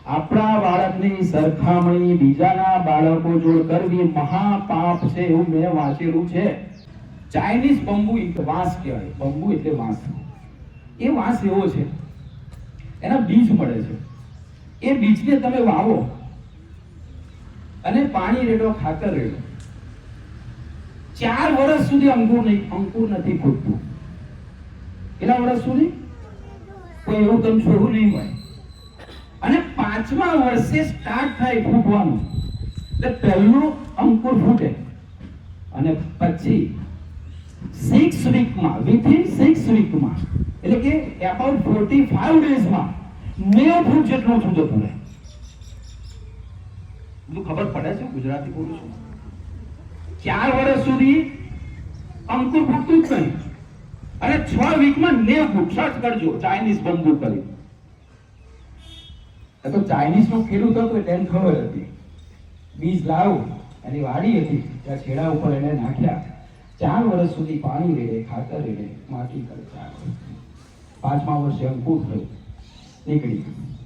આપણા બાળકની સરખામણી બીજાના બાળકો જોડે કરવી મહાપાપ છે એવું મેં વાંચેલું છે. ચાઇનીઝ બંબુ વાંસ કહેવાય. બંબુ એટલે વાંસ. એ વાંસ એવો છે, એના બીજ મળે છે. એ બીજને તમે વાવો અને પાણી રેડો, ખાતર રેડો, 4 વર્ષ સુધી અંકુર નથી ફૂટતું. કેટલા વર્ષ સુધી? કોઈ એવું તમે છોડવું નહીં હોય. અને 5મા વર્ષે સ્ટાર્ટ થાય ફૂટવાનું. એટલે પહેલું અંકુર ફૂટે અને પછી 6 વીકમાં, વિથિન 6 વીકમાં, એટલે કે અબાઉટ 45 ડેઝમાં 90 ફૂટ જેટલું થતું જતું રહે. બધું ખબર પડે છે, ગુજરાતી બોલું છું. 4 વર્ષ સુધી અંકુર ફૂટતું જ નહીં અને 6 વીકમાં 90 ફૂટ. સર્ચ કરજો ચાઇનીઝ બંબુ કરી. તો ચાઇનીઝ નો ખેડૂત હતો એટલે એને ખબર હતી, બીજ લાવું એની વાડી હતી, ત્યાં છેડા ઉપર એને નાખ્યા. 4 વર્ષ સુધી પાણી રેડે, ખાતર રેડે, માટી કરે. 5મા વર્ષે અંકુર થયું, નીકળી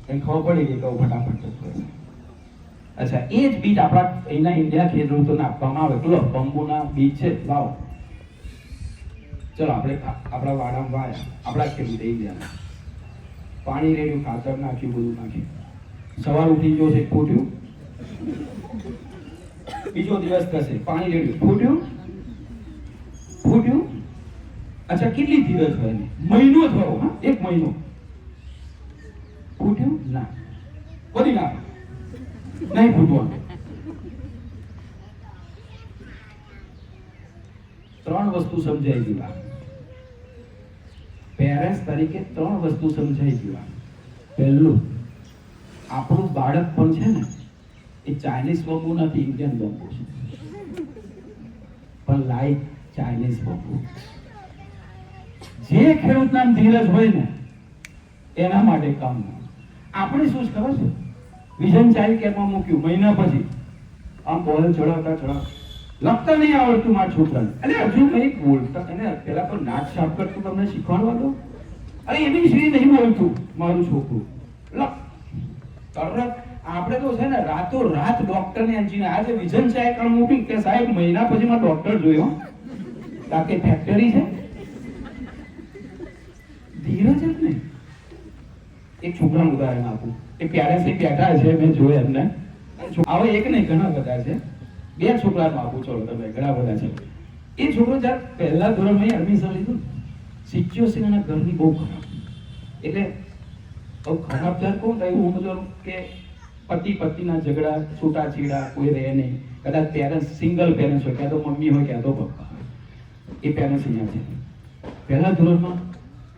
એને ખબર પડી ગઈ કે ફટાફટ થશે. અચ્છા, એ જ બીજ આપણા અહીંના ઇન્ડિયા ખેડૂતોને આપવામાં આવે. ચલો, બંબુના બીજ છે, લાવો. ચલો, આપણે આપણા વાડામાં વાયા, આપણા ખેડૂત ઇન્ડિયાના. પાણી રેડ્યું, ખાતર નાખ્યું, બધું નાખ્યું. સવાર ઉઠી જો છે, ફૂટ્યું. બીજો દિવસ થશે, પાણી રેડ્યું, ફૂટ્યું. અચ્છા, કેટલી ધીરજ હોય ને? મહિનો થયો, હા, 1 મહિનો ફૂટ્યું ના, બધી ના, નહીં ફૂટવાનું. 3 વસ્તુ સમજાઈ ગઈ. પેરેન્ટ્સ તરીકે 3 વસ્તુ સમજાઈ ગઈ. પહેલું, આપણું બાળક પણ છે ને એ ચાઇનીઝ બંબુ નથી, ઇન્ડિયન બંબુ છે, પણ લાઈક ચાઇનીઝ બંબુ. જે ખેડૂતના ધીરજ હોય ને એના માટે કામ. આપણે શું ખબર છે, વિઝન ચાઇલ્ડ કેરમાં મૂક્યું, મહિના પછી આમ બોલ ચડાવતા લખતા નહીં આવડતું મારા છોકરાને. એટલે હજુ કંઈક બોલતા, એને પેલા તો નાક સાફ કરતું તમને શીખવાડવા દો. અરે એની શ્રી નહીં બોલતું મારું છોકરું. તરત આપણે તો છે ને રાતો રાત ડોક્ટર ને એન્જિનિયર. આજે વિઝન ચાઇલ્ડ કેમ મૂક્યું કે સાહેબ મહિના પછી માં ડોક્ટર જોયો, તાકે ફેક્ટરી છે. ધીરજ જ નહીં. એક છોકરાનું ઉદાહરણ આપું. એ પેરેન્ટ્સ બેઠા છે, મેં જોયા એમને. આવો એક નહીં, ઘણા બધા છે. 2 છોકરાનું આપું, ચલો તમે, ઘણા બધા છે. એ છોકરો જ્યારે પહેલા ધોરણમાં એડમિશન લીધું, સિચ્યુએશન એના ઘરની બહુ ખરાબ. એટલે બહુ ખરાબ ત્યારે કોણ થયું, હું સમજવાનું કે પતિના ઝઘડા, છૂટાછેડા, કોઈ રહે નહીં. કદાચ પેરેન્ટ્સ સિંગલ પેરેન્ટ્સ હોય, ક્યાં તો મમ્મી હોય, ક્યાં તો પપ્પા હોય. એ પેરેન્ટ્સ અહીંયા છે. પહેલા ધોરણમાં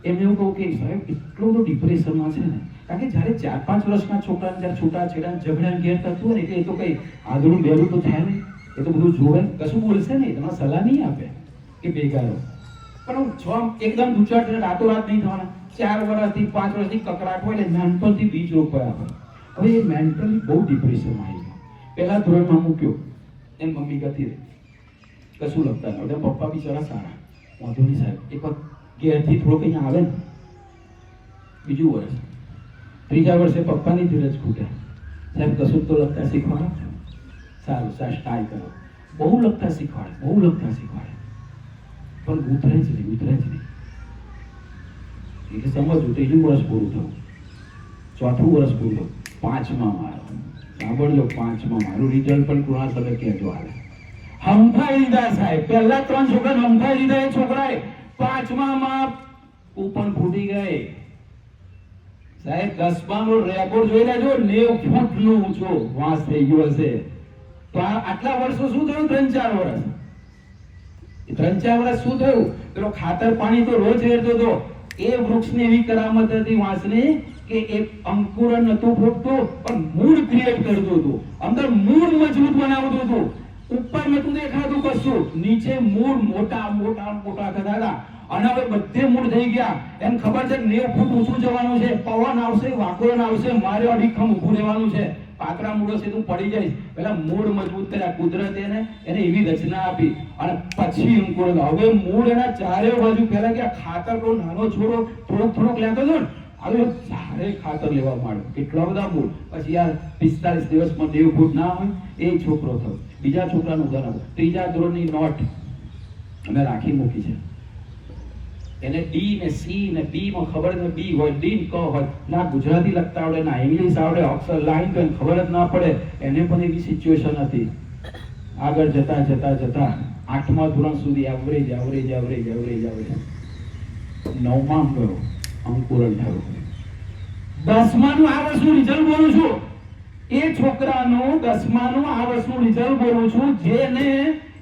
એમને એવું કહું કે સાહેબ એટલો બધો ડિપ્રેશનમાં છે ને, કારણ કે જ્યારે 4-5 વર્ષના છોકરાને જ્યારે છૂટાછેડા, ઝઘડા ઘેર થતું હોય ને, એટલે એ તો કઈ આદરું બેરું તો થાય નહીં. એ તો બધું જોવે, કશું બોલશે નહીં, તમારે સલાહ નહીં આપે કે ભેગા રહો. પણ એકદમ દુચાટ રાતોરાત નહીં થવાના. 4 વર્ષથી 5 વર્ષથી કકડાટ હોય એટલે મેન્ટલથી બીજ રોપાયા હોય. હવે એ મેન્ટલી બહુ ડિપ્રેશનમાં આવી ગયો. પહેલા ધોરણમાં મૂક્યો, એમ મમ્મી કહેતી રહી, કશું લખતા નહોતા. પપ્પા બિચારા સારા, વાંધો નહીં સાહેબ, એક વખત ઘેરથી થોડોક અહીંયા આવે ને. બીજું વર્ષ, 3જા વર્ષે પપ્પાની ધીરજ ખૂટે. સાહેબ કશું તો લખતા શીખવાડો. સારું, ટ્રાય કરો. બહુ લખતા શીખવાડે, પણ ઉતરે જ નહીં. એટલે સમજવું. 3જું વર્ષ પૂરું થયું, 4થું વર્ષ પૂરું થયું, 5મા મારો સાંભળજો, 5મા મારું રિઝલ્ટ પણ કુણા તમે કહેજો હાલે. હંફાઈ દીધા સાહેબ. પહેલા 3 છોકરાને હંફાઈ દીધા. એ છોકરાએ 5મામાં પણ ફૂટી ગઈ સાહેબ. 10માનો રેકોર્ડ જોઈ લેજો, 90 ફૂટનો ઊંચો વાંસ થઈ ગયો હશે. તો આટલા વર્ષો શું થયું? 3-4 વર્ષ. 3-4 વર્ષ શું થયું? પેલો ખાતર પાણી તો રોજ રેડતો હતો. એ વૃક્ષની એવી કરામત હતી વાંસની કે એક અંકુરણ નતું ફૂટતું, પણ મૂળ ક્રિએટ કરતું હતું. અંદર મૂળ મજબૂત બનાવતું હતું. ઉપર નતું દેખાતું કશું, નીચે મૂળ મોટા થતા હતા. અને હવે બધે મૂળ થઈ ગયા. એમ ખબર છે 90 ફૂટ ઊંચું જવાનું છે, પવન આવશે, વાકરણ આવશે, મારે અડીખમ ઊભું રહેવાનું છે. પાતળા મૂળો છે, તું પડી જઈશ. પેલા મૂળ મજબૂત કર્યા કુદરતે એને એવી રચના આપી અને પછી અંકુર. હવે મૂળ એના ચારે બાજુ પેલા કે ખાતર નાનો છોડો થોડોક લેતો હતો ને, હવે સારે ખાતર લેવા માંડ્યો, કેટલા બધા મૂળ, પછી યાર 45 દિવસમાં 90 ફૂટ ના હોય એ છોકરો થયો. બીજા છોકરાનું ઉદાહરણ, ત્રીજા ધોરણની નોટ અમે રાખી મૂકી છે, એને ડી ને સી ને બી માં ખબર ને બી હોય, ડી ને ક હોય, ના ગુજરાતી લખતા આવડે ના ઇંગ્લિશ આવડે, અક્ષર લાઈન કઈ ખબર જ ના પડે. એને પણ એવી સિચ્યુએશન હતી. આગળ જતા જતા જતા 8મા ધોરણ સુધી average average average average average 9માં ગયો, અંકુરણ થયો. 10માનું આ વર્ષનું રિઝલ્ટ બોલું છું, એ છોકરાનું 10માનું આ વર્ષનું રિઝલ્ટ બોલું છું, જેને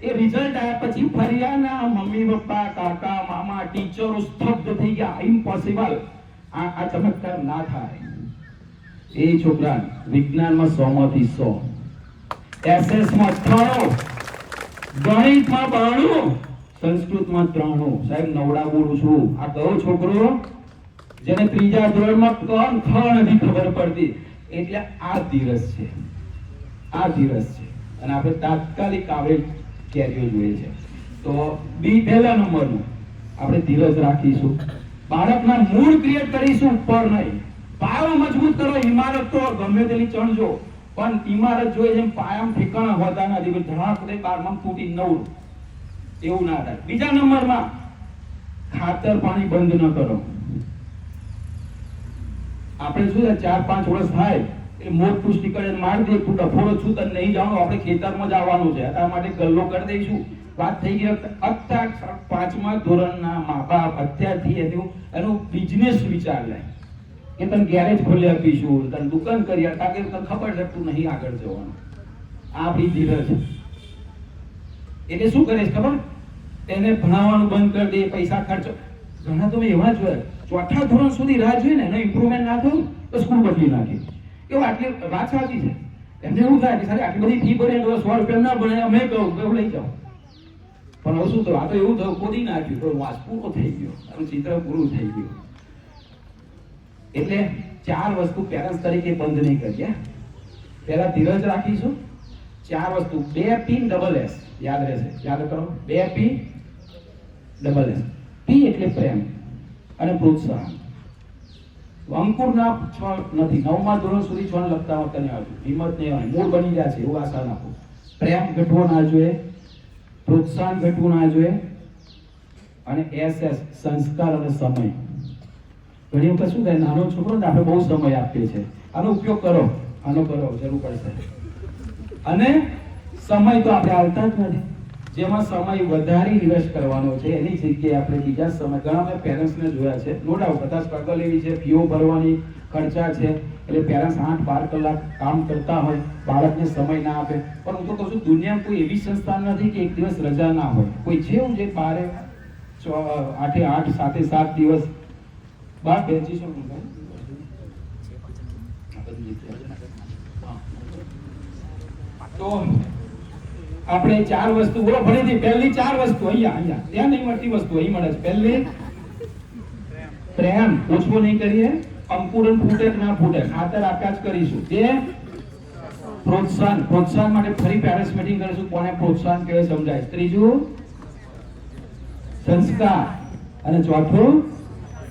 એ રિઝલ્ટ આવ્યા પછી ફરિયાના મમ્મી પપ્પા કાકા મામા ટીચરો સ્તબ્ધ થઈ ગયા. ઇમ્પોસિબલ, આ ચમત્કાર ના થાય. એ છોકરા વિજ્ઞાનમાં 100 માંથી 100, એસએસ માં 98, ગણિતમાં 92, સંસ્કૃતમાં 93. સાહેબ નવડા બોલું છું. આ કયો છોકરો જેને ત્રીજા ધોરણમાં કોણ ખ નથી ખબર પડતી. એટલે આ ધીરજ છે, આ ધીરજ છે. અને આપણે તાત્કાલિક આવે કેરીઓ જોઈએ છે. તો બી પહેલા નંબરનું આપણે ધીરજ રાખીશું. બાળકના મૂળ ક્રિએટ કરીશું, ઉપર નહીં. પાયો મજબૂત કરો. ઇમારત તો ગમે તેની ચણજો, પણ ઇમારત જોઈએ જેમ પાયામાં ઠેકાણા હોતા નથી, ધડાક દે 12માં તૂટી નવરું, એવું ના થાય. બીજા નંબરમાં ખાતર પાણી બંધ ન કરો. આપણે શું 4-5 વર્ષ થાય એટલે મોટ પુષ્ટિ કરે માર દે, તું ડફોડો છું તને નહીં જવાનું, આપણે ખેતરમાં જ આવવાનું છે, એટલા માટે ગલ્લો કરી દઈશું. વાત થઈ ગઈ. અત્યાર 5મા ધોરણના મા બાપ અત્યારથી એનું બિઝનેસ વિચાર લે કે તને ગેરેજ ખોલી આપીશું, તને દુકાન કરી આપીશું, કે તને ખબર છે તું નહીં આગળ જવાનું. આ આપણી ધીરજ. એટલે શું કરે છે ખબર, તેને ભણાવવાનું બંધ કરી દે, પૈસા ખર્ચો. ઘણા તો મેં એવા જોયા 4થા ધોરણ સુધી રાહ જોઈએ ને, એનો ઇમ્પ્રુવમેન્ટ ના થયું તો સ્કૂલ બદલી નાખી. એવું આટલી વાત સાચી છે. એમને એવું થાય કે સારી આટલી બધી ફી ભરે તો 100 રૂપિયા ના ભણે, અમે કહું લઈ જાઓ. પણ હવે શું થયું, આ તો એવું થયું ખોદી નાખ્યું, તો વાસ પૂરો થઈ ગયો, આનું ચિત્ર પૂરું થઈ ગયું. એટલે 4 વસ્તુ પેરેન્ટ્સ તરીકે બંધ નહીં કરીએ. પહેલા ધીરજ રાખીશું. 4 વસ્તુ, 2 P ડબલ S યાદ રહેશે. યાદ કરો, 2 P ડબલ S. P એટલે પ્રેમ અને પ્રોત્સાહન. અંકુરના નથી, 9મા ધોરણ સુધી છોડ લખતા હોતા નહીં આવતું, હિંમત નહીં હોય, મૂળ બની જાય છે એવું આશા રાખો. પ્રેમ ઘટવો ના જોઈએ, પ્રોત્સાહન ઘટવું ના જોઈએ, અને SS સંસ્કાર અને સમય. ઘણી વખત શું થાય, નાનો છોકરો ને આપણે બહુ સમય આપીએ છીએ, આનો ઉપયોગ કરો, આનો કરો, જરૂર પડશે. અને સમય તો આપણે આવતા જ નથી. જેમાં સમય વધારે ઇન્વેસ્ટ કરવાનો છે એની જગ્યાએ આપણે બીજા સમય, ઘણા મેં પેરેન્ટ્સને જોયા છે, નો ડાઉટ બધા સ્ટ્રગલ એવી છે, ફીઓ ભરવાની ખર્ચા છે, એટલે પેરેન્ટ્સ 8-12 કલાક કામ કરતા હોય, બાળકને સમય ના આપે. પણ હું તો કહું છું, દુનિયામાં કોઈ એવી સંસ્થા નથી કે એક દિવસ રજા ના હોય. કોઈ છે એવું જે 8-8 7 દિવસ બાર બેચીશું. તો આપણે 4 વસ્તુ બોલો ફરીથી. પહેલી 4 વસ્તુ અહીંયા ત્યાં નહીં મળતી વસ્તુ અહીં મળે છે. પહેલી પ્રેમ, ઓછો નહીં કરીએ. અંકુરન ફૂટે કે ના ફૂટે, ખાતર આપ્યા જ કરીશું. જે પ્રોત્સાહન, પ્રોત્સાહન માટે ફરી પેરેન્ટ્સ મીટિંગ કરીશું, કોને પ્રોત્સાહન કહેવાય સમજાય. ત્રીજું સંસ્કાર, અને ચોથું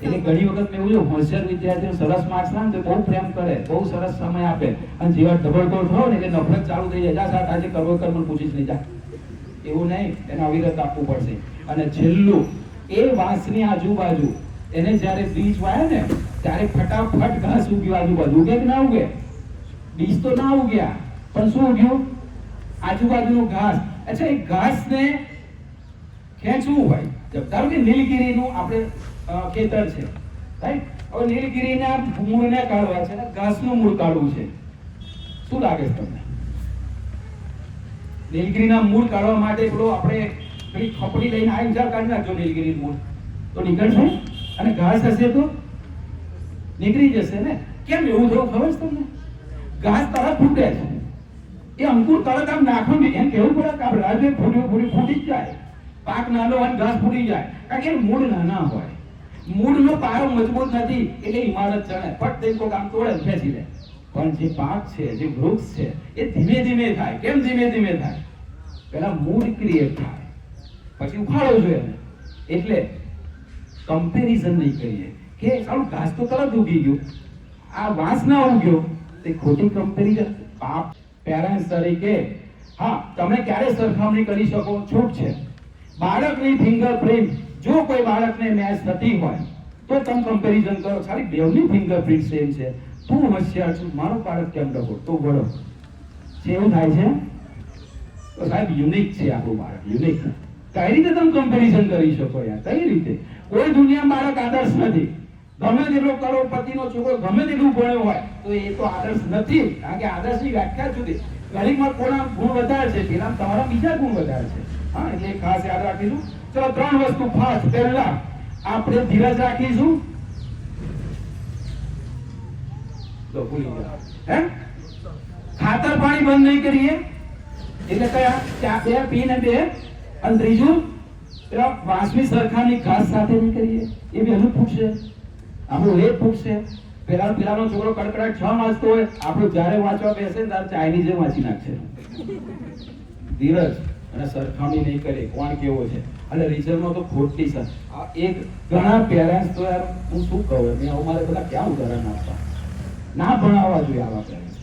એટલે ઘણી વખત મેં એવું હોશિયાર વિદ્યાર્થીઓ સરસ માર્ક્સ લાવે તો બહુ પ્રેમ કરે, બહુ સરસ સમય આપે, અને જેવા ડબલ થયો ને એટલે નફરત ચાલુ થઈ જાય. જા સાહેબ આજે કરવો કર, મને પૂછીશ નહીં, જા. એવું નહીં, એને અવિરત આપવું પડશે. અને છેલ્લું, એ વાંસની આજુબાજુ એને જ્યારે બીજ વાય ને ત્યારે ફટાફટ ઘાસ ઉગ્યું આજુબાજુ. ઉગે કે ના ઉગે? બીજ તો ના ઉગ્યા, પણ શું ઉગ્યું? આજુબાજુનું ઘાસ. અચ્છા, એ ઘાસને ખેંચવું હોય, ધારો કે નીલગિરીનું આપણે ખેતર છે, રાઈટ? હવે નીલગિરીના મૂળને કાઢવા છે, ઘાસનું મૂળ કાઢવું છે. શું લાગે છે તમને? નીલગિરીના મૂળ કાઢવા માટે પેલો આપણે પેલી ખપડી લઈને આવી જા કાઢી નાખજો નીલગિરી મૂળ, તો નીકળશે. અને ઘાસ હશે તો નીકળી જશે ને. કેમ એવું થયું ખબર છે તમને? ઘાસ તરત ફૂટે છે, એ અંકુર તરત આમ નાખો ને એમ કેવું પડે કે આપણે રાજે ફૂટી જ જાય. પાક નાનો હોય ઘાસ ફૂટી જાય, કારણ કે મૂળ નાના હોય, મૂળનો પાયો મજબૂત નથી, એટલે ઇમારત ચણે ફટ દઈ કોઈ કામ તોડે ખેંચી લે. પણ જે પાક છે, જે વૃક્ષ છે, એ ધીમે ધીમે થાય. કેમ ધીમે ધીમે થાય? પહેલા મૂળ ક્રિએટ થાય, પછી ઉખાડો જોઈએ. એટલે કમ્પેરિઝન નહીં કરીએ કે સારું ઘાસ તો તરત ઉગી ગયું, આ વાંસ ના ઉગ્યો, તે ખોટી કમ્પેરિઝન. આપ પેરેન્ટ્સ તરીકે હા તમે ક્યારે સરખામણી કરી શકો? છૂટ છે. બાળકની ફિંગરપ્રિન્ટ, જો કોઈ બાળકને મેચ થતી હોય તો તમે કમ્પેરિઝન કરો, ખાલી બેવની ફિંગરપ્રિન્ટ સેમ છે, તું હોશિયાર છું, મારો બાળક કેમ ડબો, તો વળો છે, એવું થાય છે. તો સાહેબ યુનિક છે આપણું બાળક, યુનિક. કઈ રીતે તમે કમ્પેરિઝન કરી શકો યાર? કઈ રીતે? કોઈ દુનિયામાં બાળક આદર્શ નથી. ગમે તેટલો કરોડપતિનો છોકરો ગમે તેટલું ભણ્યો હોય તો એ તો આદર્શ નથી, કારણ કે આદર્શની વ્યાખ્યા જુદી. ઘણીમાં કોના ગુણ વધારે છે, પેલા તમારા બીજા ગુણ વધારે છે. હા, એટલે ખાસ યાદ રાખીશું. ચલો 3 વસ્તુ ફાસ્ટ. પહેલા આપણે ધીરજ રાખીશું. તો ભૂલી ગયા હે, ખાતર પાણી બંધ નહીં કરીએ, એટલે કયા? ચા 2 પીને 2. અને ત્રીજું પેલા વાંસની સરખામણી ઘાસ સાથે નહીં કરીએ. એ બી હજુ પૂછશે, આપણું એ પૂછશે. પેલાનો છોકરો કડકડાટ 6 વાંચતો હોય, આપણું જ્યારે વાંચવા બેસે ને ત્યારે ચાઇનીઝ વાંચી નાખશે. ધીરજ અને સરખામણી નહીં કરે, કોણ કેવો છે. અને રિઝલ્ટમાં તો ખોટી સર એક ઘણા પેરેન્ટ્સ તો યાર હું શું કહું, મેં અમારે બધા ક્યાં ઉદાહરણ આપવા, ના ભણાવવા જોઈએ આવા પેરેન્ટ્સ.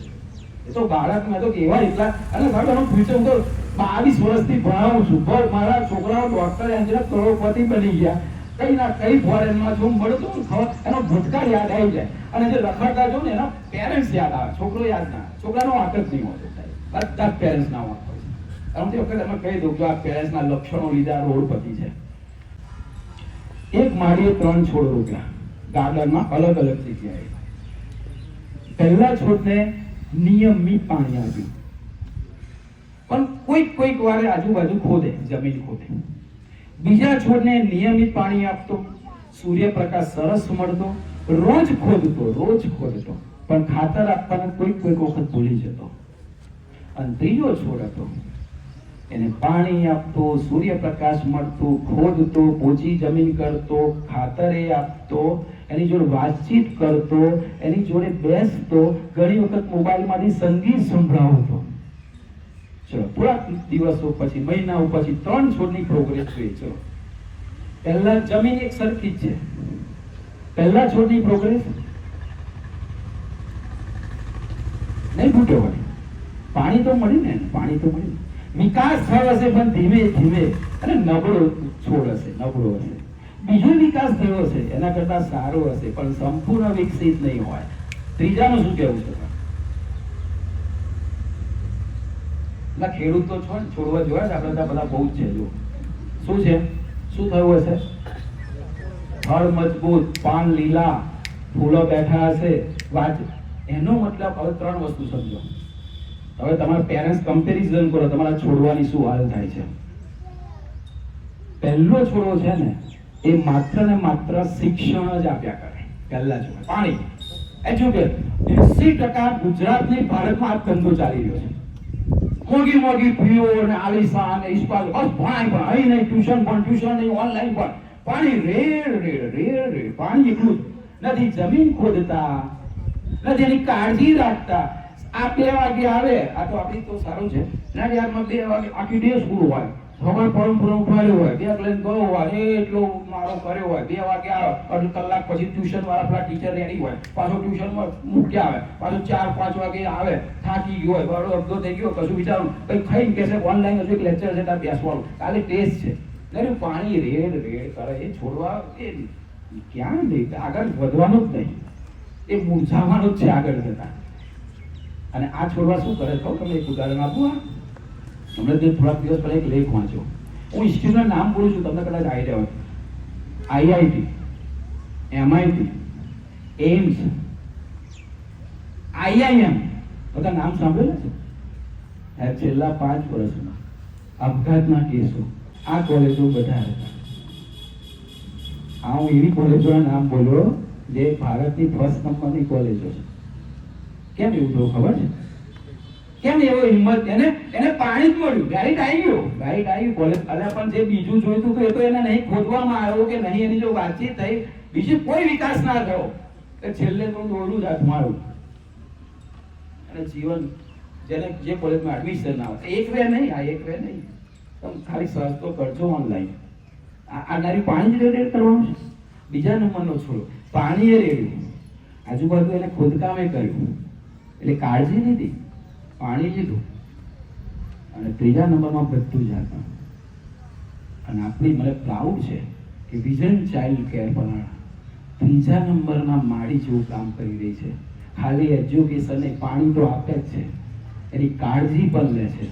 એ તો બાળક મેં તો કેવા એટલા, અને સાહેબ એનું ફ્યુચર હું તો 22 વર્ષથી ભણાવું છું, પણ મારા છોકરાઓ ડોક્ટર એન્જિનિયર કરોડપતિ બની ગયા. કઈ ના કઈ ફોરેનમાં જો મળતો ખબર, એનો ભૂતકાળ યાદ આવી જાય. અને જે રખડતા જો ને એના પેરેન્ટ્સ યાદ આવે, છોકરો યાદ ના. છોકરાનો વાંક જ નહીં હોતો સાહેબ, બધા પેરેન્ટ્સ ના વાંક હોય છે. અને તે વખતે તમે કહી દઉં કે આ પેરેન્ટ્સના લક્ષણો લીધા રોડપતિ છે. એક માળીએ 3 છોડ રોપ્યા ગાર્ડનમાં, અલગ અલગ જગ્યાએ. પહેલા છોડને નિયમિત પાણી આપ્યું, પણ કોઈક વારે આજુબાજુ ખોદે, જમીન ખોદે. બીજા છોડને નિયમિત પાણી આપતો, સૂર્યપ્રકાશ સરસ મળતો, રોજ ખોદતો, પણ ખાતર આપવાનું કોઈક વખત ભૂલી જતો. અને ત્રીજો છોડ હતો, એને પાણી આપતો, સૂર્યપ્રકાશ મળતો, ખોદતો, પોચી જમીન કરતો, ખાતરે આપતો, એની જોડે વાતચીત કરતો, એની જોડે બેસતો, ઘણી વખત મોબાઈલમાંથી સંગીત સંભળાવતો. ચલો થોડાક દિવસો પછી, મહિનાઓ પછી 3 છોડની પ્રોગ્રેસ જોઈ. ચલો પહેલા જમીન એક સરખી જ છે. પહેલા છોડની પ્રોગ્રેસ નહીં ફૂટ્યો હોય, પાણી તો મળ્યું ને, પાણી તો મળ્યું. વિકાસ થયો હશે પણ ધીમે ધીમે, અને નબળો છોડ હશે, નબળો હશે. બીજો વિકાસ થયો હશે એના કરતા સારો હશે, પણ સંપૂર્ણ વિકસિત નહીં હોય. ત્રીજાનું શું કહેવું છે? ખેડૂત તો છો ને, છોડવા જોયા આપણે ત્યાં બધા બહુ જ છે. જો શું છે, શું થયું હશે? ફળ મજબૂત, પાન લીલા, ફૂલો બેઠા હશે, વાત. એનો મતલબ હવે 3 વસ્તુ સમજો. હવે તમારા પેરેન્ટ્સ કમ્પેરિઝન કરો, તમારા છોડવાની શું હાલ થાય છે. પહેલો છોડવો છે ને, એ માત્ર ને માત્ર શિક્ષણ જ આપ્યા કરે. પહેલા છોડ પાણી, એજ્યુકેટ. 80% ગુજરાતની ભારતમાં આ ધંધો ચાલી રહ્યો છે. મોગી ફીઓ અને આલિશાન ઇસ્પાલ, બસ ભણાય પણ અહીં નહીં, ટ્યુશન નહીં, ઓનલાઈન પણ પાણી, રેડ પાણી. એટલું જ નથી, જમીન ખોદતા નથી, એની કાળજી રાખતા. આ 2 વાગે આવે, આ તો આપણી તો સારું છે ના, યારમાં 2 વાગે આખી ડે સ્કૂલ હોય, સવાર પરમ ઉઠાડ્યો હોય, 2 લઈને ગયો હોય, એટલો મારો કર્યો હોય, 2 વાગે આવે, અડધી કલાક પછી ટ્યુશન વાળા આપણા ટીચર રેડી હોય, પાછો ટ્યુશનમાં મૂક્યા આવે, પાછો 4-5 વાગે આવે, થાકી ગયો હોય, બરોબર અડધો થઈ ગયો, કશું વિચારું કઈ ખાઈને કહેશે ઓનલાઈન હજુ એક લેક્ચર છે ત્યાં બેસવાનું, કાલે ટેસ્ટ છે. નહીં પાણી રેડ કરે, એ છોડવા એ ક્યાં નહીં, આગળ વધવાનું જ નહીં, એ મૂંઝાવાનું જ છે આગળ જતા. અને આ છોડવા શું કરે કહું તમને એક ઉદાહરણ આપું. હમણાં જે થોડાક દિવસ પહેલા એક લેખ વાંચ્યો, હું ઇન્સ્ટિટ્યૂટનું નામ બોલું છું, તમને કદાચ આઈડિયા હોય. IIT, MIT, એમ્સ, IIM, બધા નામ સાંભળેલા છે. છેલ્લા 5 વર્ષમાં આપઘાતના કેસો આ કોલેજો બધા હતા. હું એવી કોલેજોના નામ બોલ્યો જે ભારતની ફર્સ્ટ નંબરની કોલેજો છે. કેમ એવું થયું ખબર છે? કેમ એવો હિંમત? એને પાણી જ મળ્યું, ગાઈડ આવી કોલેજ. અને પણ જે બીજું જોઈતું હતું એ તો એને નહીં ખોદવામાં આવ્યો કે નહીં, એની જો વાતચીત થઈ, બીજી કોઈ વિકાસ ના થયો. છેલ્લે તો દોડું જ હાથ મારું. અને જીવન જેને જે કોલેજમાં એડમિશન ના આવે, એક વે નહીં, તમે ખાલી સર્ચ તો કરજો ઓનલાઈન. આ નારી પાણી જ રેડ કરવાનું છે. બીજા નંબરનો છોડો, પાણીએ રેડ્યું, આજુબાજુ એને ખોદકામે કર્યું, એટલે કાળજી લીધી, પાણી લીધું, અને ત્રીજા નંબરમાં બધું જ આપે. અને આપણી મને પ્રાઉડ છે કે વિઝન ચાઇલ્ડ કેર પણ ત્રીજા નંબરના માળી જેવું કામ કરી રહી છે. ખાલી એજ્યુકેશન ને પાણી તો આપે જ છે, એની કાળજી પણ લે છે.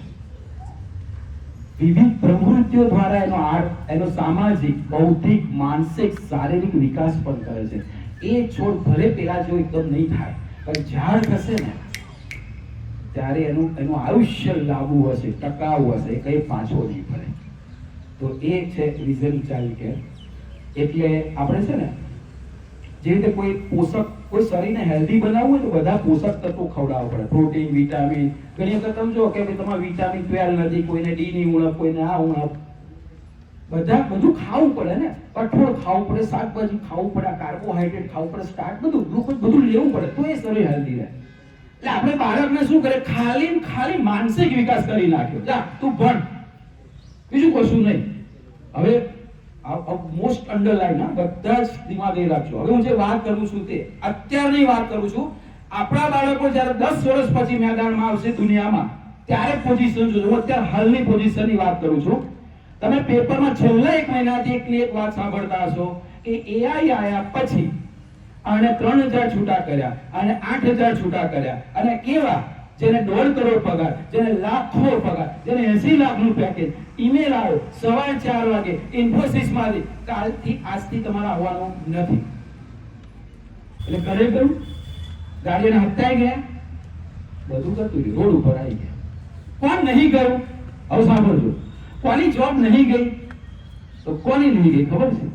વિવિધ પ્રવૃત્તિઓ દ્વારા એનો સામાજિક, બૌદ્ધિક, માનસિક, શારીરિક વિકાસ પણ કરે છે. એ છોડ ભલે પેલા જેવો એકદમ નહીં થાય, પણ ઝાડ થશે ને ત્યારે એનું આયુષ્ય લાંબુ હશે, ટકાઉ હશે, એ કઈ પાછો નહીં પડે. તો એ છે વિઝન ચાઇલ્ડ કેર. એટલે આપણે છે ને જે રીતે કોઈ શરીરને હેલ્ધી બનાવવું હોય તો બધા પોષક તત્વો ખવડાવવા પડે. Protein, vitamin. ઘણી વખત તમે જો કે તમારે વિટામિન 12 નથી, કોઈને ડી ની ઉણપ, કોઈને આ ઉણપ, બધું ખાવું પડે ને. કઠોળ ખાવું પડે, શાકભાજી ખાવું પડે, કાર્બોહાઈડ્રેટ ખાવું પડે, સ્ટાર્ટ બધું લેવું પડે તો એ શરીર હેલ્ધી રહે. એટલે આપણે બાળકને શું કરે, ખાલી માનસિક વિકાસ કરી નાખ્યો, જા તું ભણ, બીજું કશું નહીં. હવે મોસ્ટ અંડરલાઈન, બધા જ દિમાગ એ રાખજો. હવે હું જે વાત કરું છું તે અત્યારની વાત કરું છું. આપણા બાળકો જ્યારે 10 વર્ષ પછી મેદાનમાં આવશે દુનિયામાં, ત્યારે પોઝિશન જોજો. અત્યારે હાલની પોઝિશનની વાત કરું છું. તમે પેપરમાં છેલ્લા 1 મહિનાથી એકની એક વાત સાંભળતા હશો કે એઆઈ આયા પછી અને 3000 છૂટા કર્યા અને 8000 છૂટા કર્યા, અને કેવા, જેને 1.5 કરોડ પગાર, જેને લાખો પગાર, જેને 80 લાખનું પેકેજ, ઈમેલ આવ્યો 4:30 વાગે ઇન્ફોસિસ માંથી, કાલથી આજથી તમારે આવવાનું નથી. એટલે ઘરે ગયું, ગાડીને હપ્તાઈ ગયા, બધું કરતું રહ્યું, રોડ ઉપર આવી ગયા. કોણ નહીં ગયું? હવે સાંભળજો, કોની જોબ નહીં ગઈ તો કોની નહીં ગઈ ખબર છે?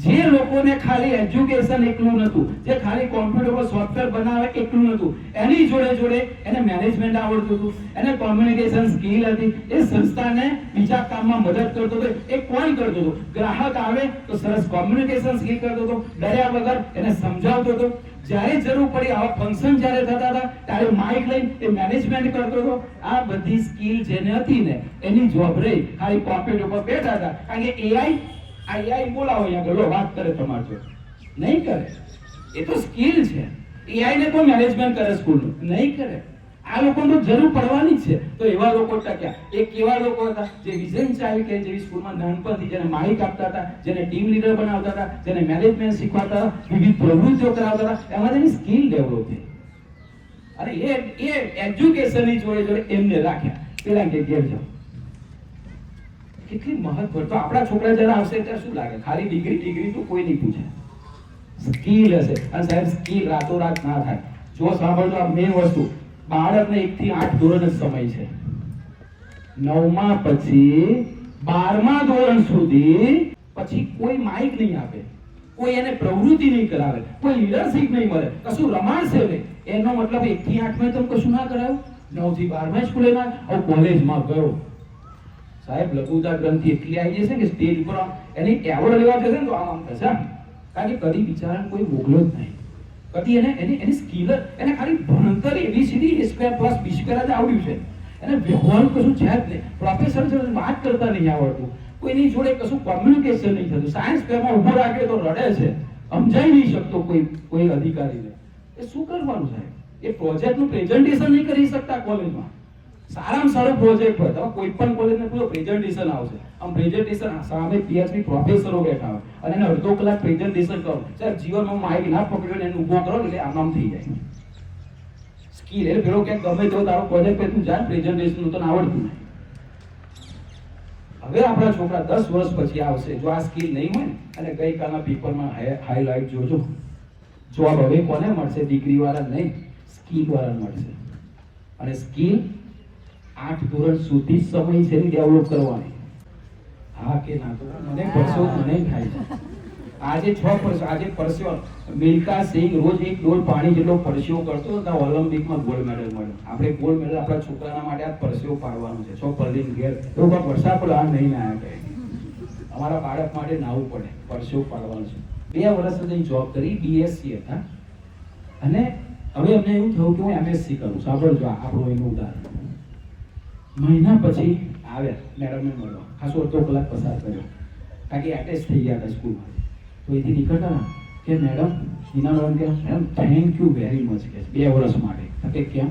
જે લોકોને ખાલી એજ્યુકેશન એકલું નતું, જે ખાલી કોમ્પ્યુટર પર સોફ્ટવેર બનાવે એકલું નતું, એની જોડે એને મેનેજમેન્ટ આવડતું હતું, એને કોમ્યુનિકેશન સ્કિલ હતી, એ સંસ્થાને બીજા કામમાં મદદ કરતો હતો. એ કોણ કરતો હતો? ગ્રાહક આવે તો સરસ કોમ્યુનિકેશન સ્કિલ કરતો હતો, ડર્યા વગર એને સમજાવતો હતો. જ્યારે જરૂર પડી, આવા ફંક્શન જ્યારે થતા હતા ત્યારે માઇક લઈને એ મેનેજમેન્ટ કરતો હતો. આ બધી સ્કિલ જેને હતી ને એની જોબ રહી, ખાલી કોમ્પ્યુટર પર બેઠા હતા. કારણ કે એઆઈ બોલાવો અહીંયા ગયો વાત કરે તમારે જો નહીં કરે. એ તો સ્કિલ છે. એઆઈ ને કોઈ મેનેજમેન્ટ કરે સ્કૂલનું નહીં કરે. આ લોકોને તો જરૂર પડવાની જ છે. તો એવા લોકો ટક્યા. એક એવા લોકો હતા જે વિઝન ચાઇલ્ડ કેર જેવી સ્કૂલમાં નાનપણથી જેને માહિક આપતા હતા, જેને ટીમ લીડર બનાવતા હતા, જેને મેનેજમેન્ટ શીખવાતા હતા, વિવિધ પ્રવૃત્તિઓ કરાવતા હતા, એમાં તેની સ્કિલ ડેવલપ થઈ. અને એ એજ્યુકેશનની જોડે એમને રાખ્યા. પેલા કે ઘેર જાઓ. કેટલી મહત્વ. તો આપણા છોકરા જરા આવશે ત્યારે શું લાગે? ખાલી ડિગ્રી તો કોઈ નહીં પૂછે, સ્કિલ હશે. અને સાહેબ સ્કિલ રાતોરાત ના થાય. જો સાંભળજો, આ મેઇન વસ્તુ, બાળકને 1 થી 8 ધોરણ જ સમય છે. 9મા પછી 12મા ધોરણ સુધી પછી કોઈ માઇક નહીં આપે, કોઈ એને પ્રવૃત્તિ નહીં કરાવે, કોઈ લીડરશીપ નહીં મળે, કશું રમાડશે નહીં. એનો મતલબ 1 થી 8 માં તમે કશું ના કરાયું, 9 થી 12 સ્કૂલે ના, હવે કોલેજમાં ગયો સાહેબ લઘુતા ગ્રંથિ એટલી આવી જશે કે સ્ટેજ ઉપર એની એવોર્ડ લેવા જશે ને તો આમ થશે. કારણ કે કદી બિચારાને કોઈ મોકલો જ નહીં. કદી એની સ્કિલ, એને ખાલી ભણતર ABCD A² + B² જ આવડ્યું છે. એને વ્યવહાર કશું છે જ નહીં. પ્રોફેસર જોડે વાત કરતા નહીં આવડતું, કોઈની જોડે કશું કોમ્યુનિકેશન નહીં થતું. સાયન્સ ફેરમાં ઊભો રાખ્યો તો રડે છે, સમજાઈ નહીં શકતો કોઈ અધિકારીને. એ શું કરવાનું સાહેબ? એ પ્રોજેક્ટનું પ્રેઝન્ટેશન નહીં કરી શકતા કોલેજમાં. સારામાં સારો પ્રોજેક્ટ હોય તો કોઈ પણ કોલેજને પૂરો પ્રેઝન્ટેશન આવશે. આમ પ્રેઝન્ટેશન સામે PhD પ્રોફેસરો બેઠા હોય અને એને અડધો કલાક પ્રેઝન્ટેશન કરો. સાહેબ જીવનમાં માઇક ના પકડ્યો ને એને ઊભો કરો એટલે આમ થઈ જાય. સ્કિલ એટલે પેલો ક્યાંક ગમે તો તારો પ્રોજેક્ટ પે તું જાય પ્રેઝન્ટેશન તો આવડતું નહીં. હવે આપણા છોકરા 10 વર્ષ પછી આવશે, જો આ સ્કિલ નહીં હોય ને, અને ગઈકાલના પેપરમાં હાઈલાઇટ જોજો, જોબ હવે કોને મળશે? ડિગ્રી વાળા નહીં, સ્કિલ વાળા મળશે. અને સ્કિલ 8 ધોરણ સુધી સમય છે ડેવલપ કરવાની. હા કે ના? તો મને પરસો મને થાય છે. આજે 6 પરસો, આજે પરસ્યો મિલ્ખા સિંહ રોજ 1 ડોલ પાણી જેટલો પરસ્યો કરતો તો ઓલિમ્પિકમાં ગોલ્ડ મેડલ મળ્યો. આપણે ગોલ્ડ મેડલ આપણા છોકરાના માટે આ પરસ્યો પાડવાનું છે. 6 પરલીન ઘેર એવું પણ વરસાદ પડે આ નહીં ના આવે. અમારા બાળક માટે નાવું પડે, પરસ્યો પાડવાનું છે. 2 વર્ષ સુધી જોબ કરી, BSc હતા. અને હવે અમને એવું થયું કે હું MSc કરું. સાંભળજો આપણું એનું ઉદાહરણ. મહિના પછી આવ્યા મેડમને મળવા, ખાસો અડધો કલાક પસાર કર્યો, કારણ કે એટેચ થઈ ગયા હતા સ્કૂલમાં. તો એથી નીકળતા કે મેડમ હિના મેડમ કે madam thank you very much કે 2 વર્ષ માટે. કે કેમ?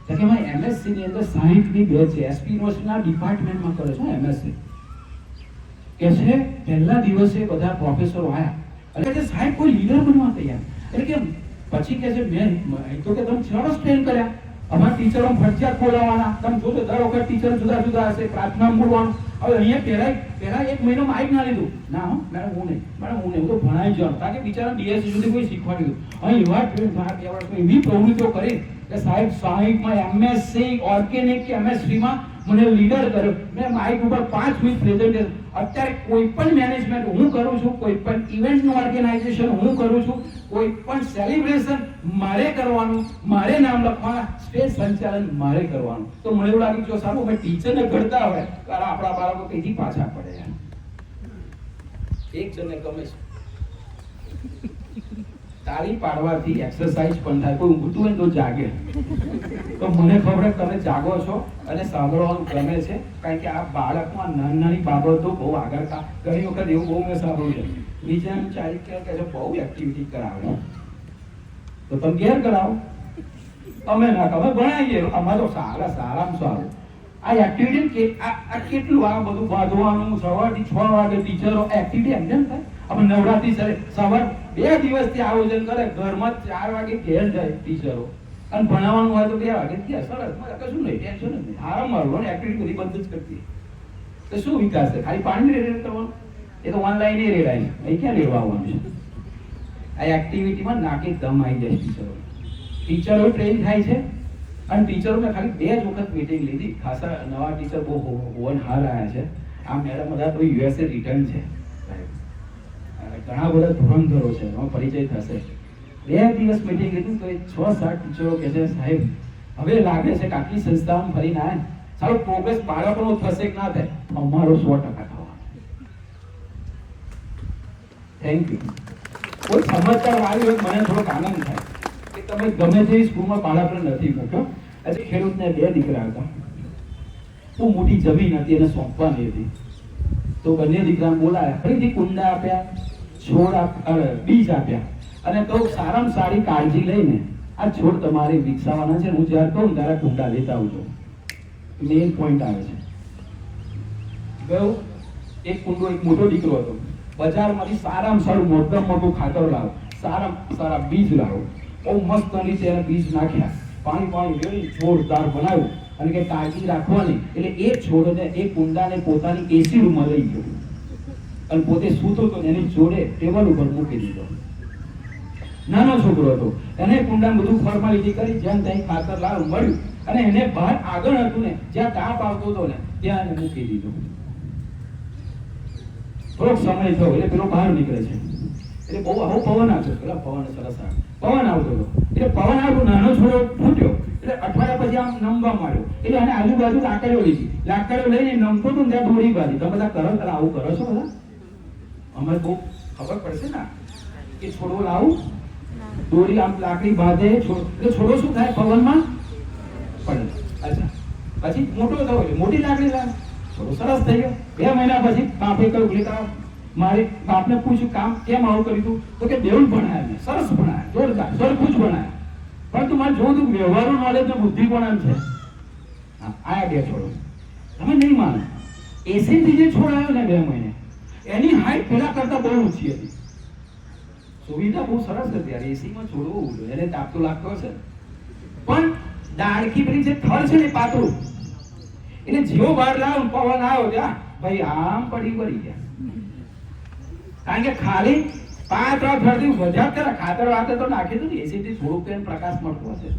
તો કે મારે એમએસસી ની અંદર 60ની બેચ છે, એસપી યુનિવર્સિટીના ડિપાર્ટમેન્ટમાં કરે છે એમએસસી. કે છે પહેલા દિવસે બધા પ્રોફેસરો આવ્યા એટલે કે સાહેબ કોઈ લીડર બનવા તૈયાર. એટલે કે પછી કે છે મેં તો કે તમે 6 વર્ષ ટ્રેન કર્યા, અમારા ટીચરો ફરજિયાત બોલાવવાના, તમે જોજો દર વખત ટીચર જુદા જુદા હશે, પ્રાર્થના બોલવાનું. હવે અહીંયા પહેલા 1 મહિનો માઇક ના લીધું ના હો મેડમ હું નહીં તો ભણાઈ જવાનું, કારણ કે બિચારા ડીએસસી સુધી કોઈ શીખવાડી દીધું. અહીં એવા ટ્રેન 2 વર્ષ એવી પ્રવૃત્તિઓ કરી કે સાહેબ 60માં એમએસસી ઓર્ગેનિક કે એમએસસીમાં મને લીડર કર્યો. મેં માઇક ઉપર 5 મિનિટ પ્રેઝન્ટેશન. અત્યારે કોઈ પણ મેનેજમેન્ટ હું કરું છું, કોઈ પણ ઇવેન્ટનું ઓર્ગેનાઇઝેશન હું કરું છું, કોઈ પણ સેલિબ્રેશન મારે કરવાનું, મારે નામ લખવાના, સ્ટેજ સંચાલન મારે કરવાનું. તો મને એવું લાગ્યું જો સારું અમે ટીચરને ઘડતા હોય ત્યારે આપણા બાળકો તેથી પાછા પડે. એક જણને ગમે છે તાળી પાડવાથી એક્સરસાઇઝ પણ થાય, કોઈ ઊંઘતું હોય તો જાગે. તો મને ખબર તમે જાગો છો અને સાંભળવાનું ગમે છે, કારણ કે આ બાળકમાં નાની બાબતો બહુ આગળ કા. ઘણી વખત એવું બહુ મેં સાંભળ્યું છે, બીજા ચારિત્ર કે બહુ એક્ટિવિટી કરાવે તો તમે ઘેર કરાવો, અમે ના તમે ભણાવીએ, અમારે તો સારામાં સારું આ એક્ટિવિટી. આ કેટલું આ બધું બાંધવાનું, સવારથી 6 વાગે ટીચરો એક્ટિવિટી એમ થાય. અમે નવરાત્રી સવાર 2 દિવસથી આયોજન કરે, ઘરમાં 4 વાગે ઘેર જાય ટીચરો અને ભણાવવાનું હોય તો 2 વાગે ત્યાં. સરસ, કશું નહીં, ટેન્શન જ નહીં, આરામ મારવાનું, એક્ટિવિટી બધી બંધ જ કરતી. તો શું વિકાસ છે? ખાલી પાણી રેડ કરવાનું, એ તો ઓનલાઈન રેડાય, અહીં ક્યાં રેડવા આવવાનું છે? આ એક્ટિવિટીમાં નાકે દમ આવી જાય ટીચરો. ટીચરો ટ્રેન થાય છે અને ટીચરોને ખાલી 2 જ વખત મીટિંગ લીધી. ખાસા નવા ટીચર બહુ હોનહાર આવ્યા છે. આ મેડમ બધા તો યુએસએ રિટર્ન છે, ઘણા બધા ધુરંધરો છે, એનો પરિચય થશે. 2 દિવસ મીટિંગ લીધું તો 6-7 ટીચરો કહે છે સાહેબ હવે લાગે છે કે આટલી સંસ્થામાં ફરીને આવે સારું પ્રોગ્રેસ બાળકોનો થશે કે ના થાય, અમારો 100% થવાનો. Thank you. કોઈ સમજદાર વાળી હોય મને થોડોક આનંદ થાય કે તમે ગમે તે સ્કૂલમાં બાળકને નથી મૂક્યો. હજી ખેડૂતને 2 દીકરા હતા, બહુ મોટી જમીન હતી એને સોંપવાની હતી. તો બંને દીકરાને બોલાયા, ફરીથી કુંડા આપ્યા, છોડ બીજ આપ્યા અને કહું સારામાં સારી કાળજી લઈને આ છોડ તમારે વિકસાવવાના છે. હું જ્યારે કહું ત્યારે કુંડા લેતા આવજો. મેઇન પોઈન્ટ આવે છે. ગયો એક કુંડો, એક મોટો દીકરો હતો, બજારમાંથી સારામાં સારું મોટું ખાતર લાવો, સારા બીજ લાવો, બહુ મસ્ત રીતે એને બીજ નાખ્યા, પાણી રેડી જોરદાર બનાવ્યું અને કે કાળજી રાખવાની. એટલે એ છોડને એ કુંડાને પોતાની એસી રૂમમાં લઈ ગયો અને પોતે સૂતો તો એની જોડે ટેબલ ઉપર મૂકી દીધો. નાનો છોકરો હતો, એને કુંડામાં બધું ફોર્માલિટી કરી, જેમ ત્યાં ખાતર લાવ મળ્યું અને એને બહાર આગળ હતું ને જ્યાં તાપ આવતો હતો ને ત્યાં એને મૂકી દીધો. થોડોક સમય થયો એટલે પેલો બહાર નીકળે છે, એટલે બહુ આવો પવન આવતો, પેલા પવન સરસ પવન આવતો હતો, એટલે પવન આવ્યો, નાનો છોડો ફૂટ્યો, એટલે અઠવાડિયા પછી આમ નમવા માંડ્યો. એટલે આને આજુબાજુ લાકડીઓ લીધી, લાકડીઓ લઈને નમતો હતો ત્યાં દોરી બાંધી. તમે બધા કરો આવું કરો છો બધા? અમારે બહુ ખબર પડશે ને કે છોડવો લાવું, દોરી આમ લાકડી બાંધે, એટલે છોડો શું થાય પવનમાં પડે. અચ્છા, પછી મોટો થયો એટલે મોટી લાકડી લાવે, છોડો સરસ થઈ ગયો. 2 મહિના પછી બાપે કહ્યું લેતા મારે બાપને પૂછ્યું કામ કેમ આવું કર્યું તો કે બેઉન ભણાયા, મેં સરસ ભણાયા, જોરદાર સરખું જ ભણાયા, પરંતુ મારે જોવું હતું વ્યવહારનું નોલેજ ને બુદ્ધિ પણ એમ છે. આયા 2 છોડો, તમે નહીં માનો. એસી થી જે છોડ આવ્યો ને 2 મહિને એની હાઈટ પેલા કરતા બહુ ઊંચી હતી. સુવિધા બહુ સરસ હતી યાર, એસીમાં છોડવું એને તાપ તો લાગતો હશે, પણ ડાળખી પેલી જે થળ છે ને પાતળું, એટલે જેવો બહાર લાવ પવન આવ્યો ત્યાં ભાઈ આમ પડી ગયા. કારણ કે ખાલી 5-3 થળથી વધારે કરે ખાતર વાતર તો નાખી દઉં ને એસીથી થોડુંક એને પ્રકાશ મળતો હશે.